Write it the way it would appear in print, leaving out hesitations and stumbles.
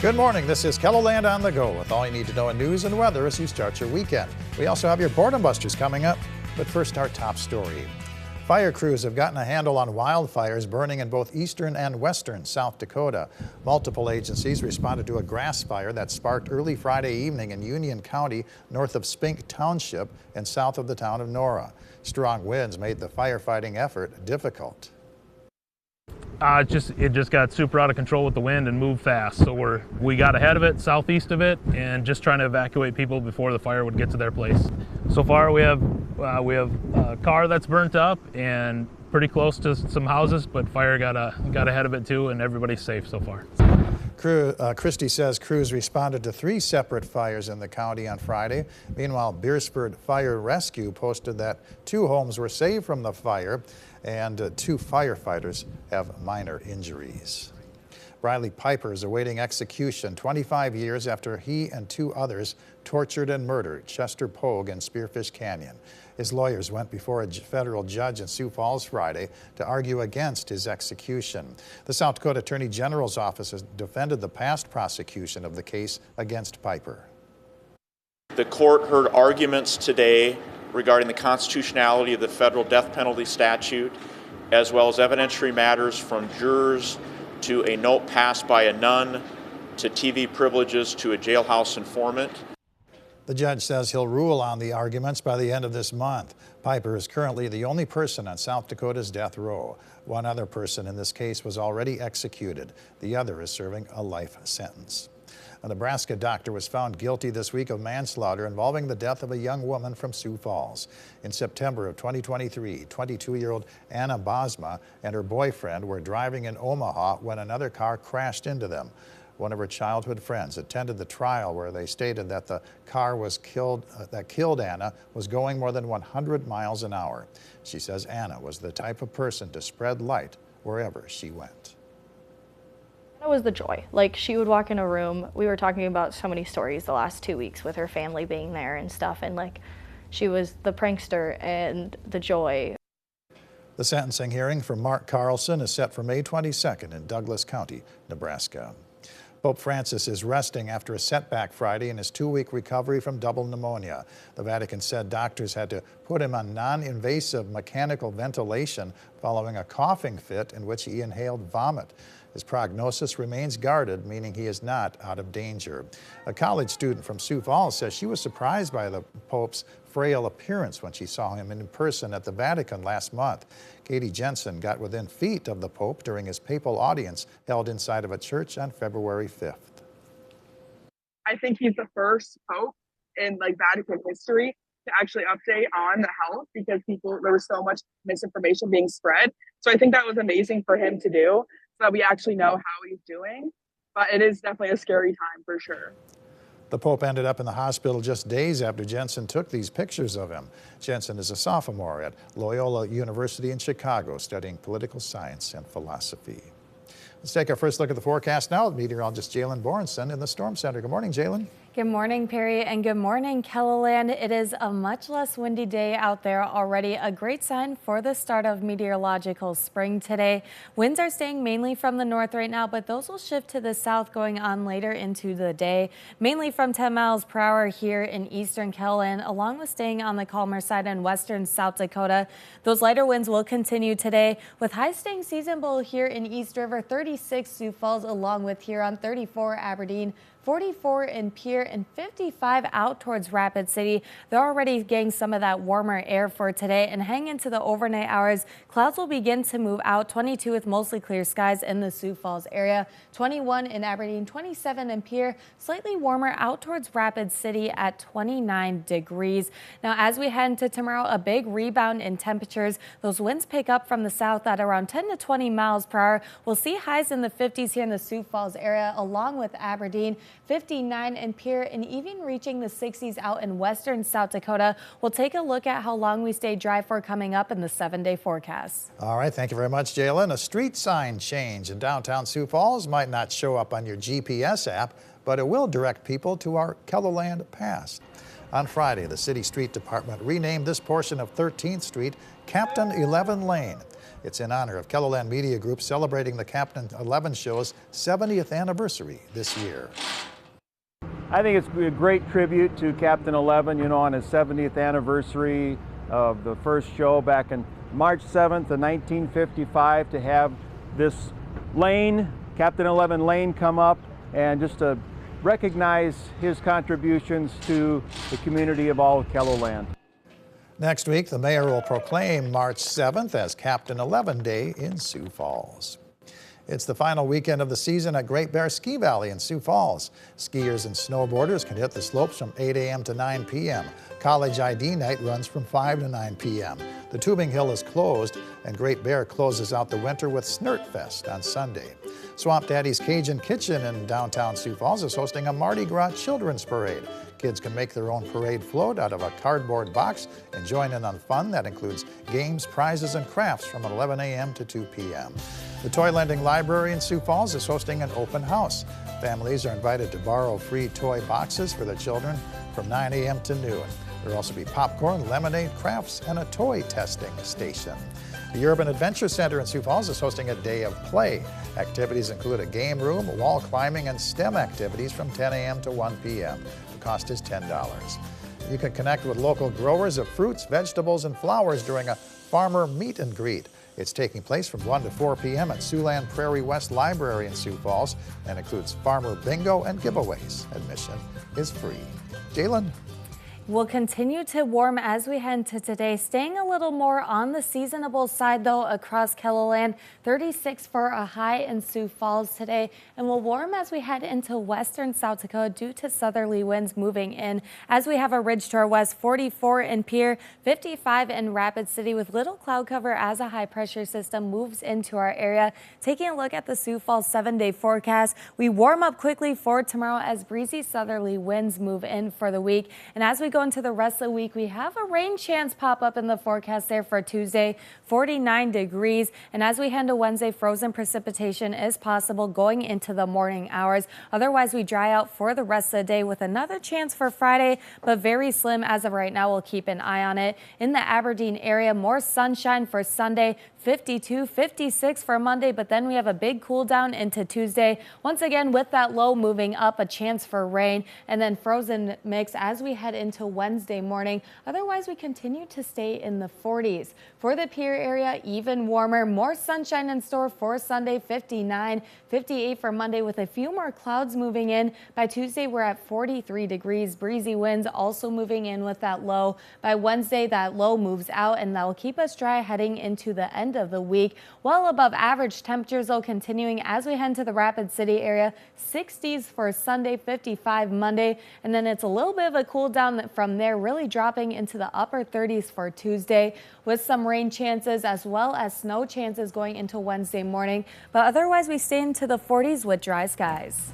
Good morning. This is KELOLAND On The Go with all you need to know in news and weather as you start your weekend. We also have your boredom busters coming up, but first our top story. Fire crews have gotten a handle on wildfires burning in both eastern and western South Dakota. Multiple agencies responded to a grass fire that sparked early Friday evening in Union County, north of Spink Township and south of the town of Nora. Strong winds made the firefighting effort difficult. It just got super out of control with the wind and moved fast. So we got ahead of it, southeast of it, and just trying to evacuate people before the fire would get to their place. So far we have a car that's burnt up and pretty close to some houses, but fire got ahead of it too, and everybody's safe so far. Christie says crews responded to 3 separate fires in the county on Friday. Meanwhile, Beersford Fire Rescue posted that 2 homes were saved from the fire and 2 firefighters have minor injuries. Briley Piper is awaiting execution 25 years after he and 2 others tortured and murdered Chester Pogue in Spearfish Canyon. His lawyers went before a federal judge in Sioux Falls Friday to argue against his execution. The South Dakota Attorney General's office has defended the past prosecution of the case against Piper. The court heard arguments today regarding the constitutionality of the federal death penalty statute, as well as evidentiary matters from jurors to a note passed by a nun to TV privileges to a jailhouse informant. The judge says he'll rule on the arguments by the end of this month. Piper is currently the only person on South Dakota's death row. One other person in this case was already executed. The other is serving a life sentence. A Nebraska doctor was found guilty this week of manslaughter involving the death of a young woman from Sioux Falls. In September of 2023, 22-year-old Anna Bosma and her boyfriend were driving in Omaha when another car crashed into them. One of her childhood friends attended the trial where they stated that the car that killed Anna was going more than 100 miles an hour. She says Anna was the type of person to spread light wherever she went. That was the joy. Like, she would walk in a room. We were talking about so many stories the last 2 weeks with her family being there and stuff, and like, she was the prankster and the joy. The sentencing hearing for Mark Carlson is set for May 22nd in Douglas County, Nebraska. Pope Francis is resting after a setback Friday in his 2-week recovery from double pneumonia. The Vatican said doctors had to put him on non-invasive mechanical ventilation following a coughing fit in which he inhaled vomit. His prognosis remains guarded, meaning he is not out of danger. A college student from Sioux Falls says she was surprised by the Pope's frail appearance when she saw him in person at the Vatican last month. Katie Jensen got within feet of the Pope during his papal audience held inside of a church on February 5th. I think he's the first Pope in Vatican history to actually update on the health, because there was so much misinformation being spread. So I think that was amazing for him to do, so that we actually know how he's doing. But it is definitely a scary time for sure. The Pope ended up in the hospital just days after Jensen took these pictures of him. Jensen is a sophomore at Loyola University in Chicago, studying political science and philosophy. Let's take our first look at the forecast now with meteorologist Jalen Borenson in the Storm Center. Good morning, Jalen. Good morning, Perry, and good morning, KELOLAND. It is a much less windy day out there already, a great sign for the start of meteorological spring today. Winds are staying mainly from the north right now, but those will shift to the south going on later into the day, mainly from 10 miles per hour here in eastern KELOLAND, along with staying on the calmer side in western South Dakota. Those lighter winds will continue today, with highs staying seasonable here in East River, 36 Sioux Falls, along with Huron, 34 Aberdeen, 44 in Pierre, and 55 out towards Rapid City. They're already getting some of that warmer air for today, and hang into the overnight hours. Clouds will begin to move out. 22 with mostly clear skies in the Sioux Falls area, 21 in Aberdeen, 27 in Pierre, slightly warmer out towards Rapid City at 29 degrees. Now, as we head into tomorrow, a big rebound in temperatures. Those winds pick up from the south at around 10 to 20 miles per hour. We'll see highs in the 50s here in the Sioux Falls area, along with Aberdeen, 59 in Pierre, and even reaching the 60s out in western South Dakota. We'll take a look at how long we stay dry for coming up in the 7-day forecast. All right, thank you very much, Jalen. A street sign change in downtown Sioux Falls might not show up on your GPS app, but it will direct people to our KELOLAND Pass. On Friday, the City Street Department renamed this portion of 13th Street Captain 11 Lane. It's in honor of KELOLAND Media Group celebrating the Captain 11 show's 70th anniversary this year. I think it's a great tribute to Captain 11, on his 70th anniversary of the first show back in March 7th of 1955, to have this lane, Captain 11 lane, come up and just to recognize his contributions to the community of all of KELOLAND. Next week, the mayor will proclaim March 7th as Captain 11 Day in Sioux Falls. It's the final weekend of the season at Great Bear Ski Valley in Sioux Falls. Skiers and snowboarders can hit the slopes from 8 a.m. to 9 p.m. College ID night runs from 5 to 9 p.m. The tubing hill is closed, and Great Bear closes out the winter with Snurt Fest on Sunday. Swamp Daddy's Cajun Kitchen in downtown Sioux Falls is hosting a Mardi Gras Children's Parade. Kids can make their own parade float out of a cardboard box and join in on fun that includes games, prizes, and crafts from 11 a.m. to 2 p.m. The Toy Lending Library in Sioux Falls is hosting an open house. Families are invited to borrow free toy boxes for their children from 9 a.m. to noon. There will also be popcorn, lemonade, crafts, and a toy testing station. The Urban Adventure Center in Sioux Falls is hosting a day of play. Activities include a game room, wall climbing, and STEM activities from 10 a.m. to 1 p.m. The cost is $10. You can connect with local growers of fruits, vegetables, and flowers during a farmer meet and greet. It's taking place from 1 to 4 p.m. at Siouxland Prairie West Library in Sioux Falls and includes farmer bingo and giveaways. Admission is free. Jalen? We'll continue to warm as we head into today, staying a little more on the seasonable side though across KELOLAND. 36 for a high in Sioux Falls today, and we'll warm as we head into western South Dakota due to southerly winds moving in. As we have a ridge to our west, 44 in Pierre, 55 in Rapid City with little cloud cover as a high pressure system moves into our area. Taking a look at the Sioux Falls 7-day forecast, we warm up quickly for tomorrow as breezy southerly winds move in for the week. And as we go into the rest of the week, we have a rain chance pop up in the forecast there for Tuesday, 49 degrees. And as we head to Wednesday, frozen precipitation is possible going into the morning hours. Otherwise, we dry out for the rest of the day with another chance for Friday, but very slim as of right now. We'll keep an eye on it. In the Aberdeen area, more sunshine for Sunday, 52, 56 for Monday, but then we have a big cool down into Tuesday. Once again, with that low moving up, a chance for rain, and then frozen mix as we head into Wednesday morning. Otherwise, we continue to stay in the 40s. For the Pierre area, even warmer, more sunshine in store for Sunday, 59, 58 for Monday with a few more clouds moving in. By Tuesday, we're at 43 degrees. Breezy winds also moving in with that low. By Wednesday, that low moves out, and that will keep us dry heading into the end of the week. Well above average temperatures though continuing as we head to the Rapid City area. 60s for Sunday, 55 Monday, and then it's a little bit of a cool down from there, really dropping into the upper 30s for Tuesday with some rain chances as well as snow chances going into Wednesday morning. But otherwise we stay into the 40s with dry skies.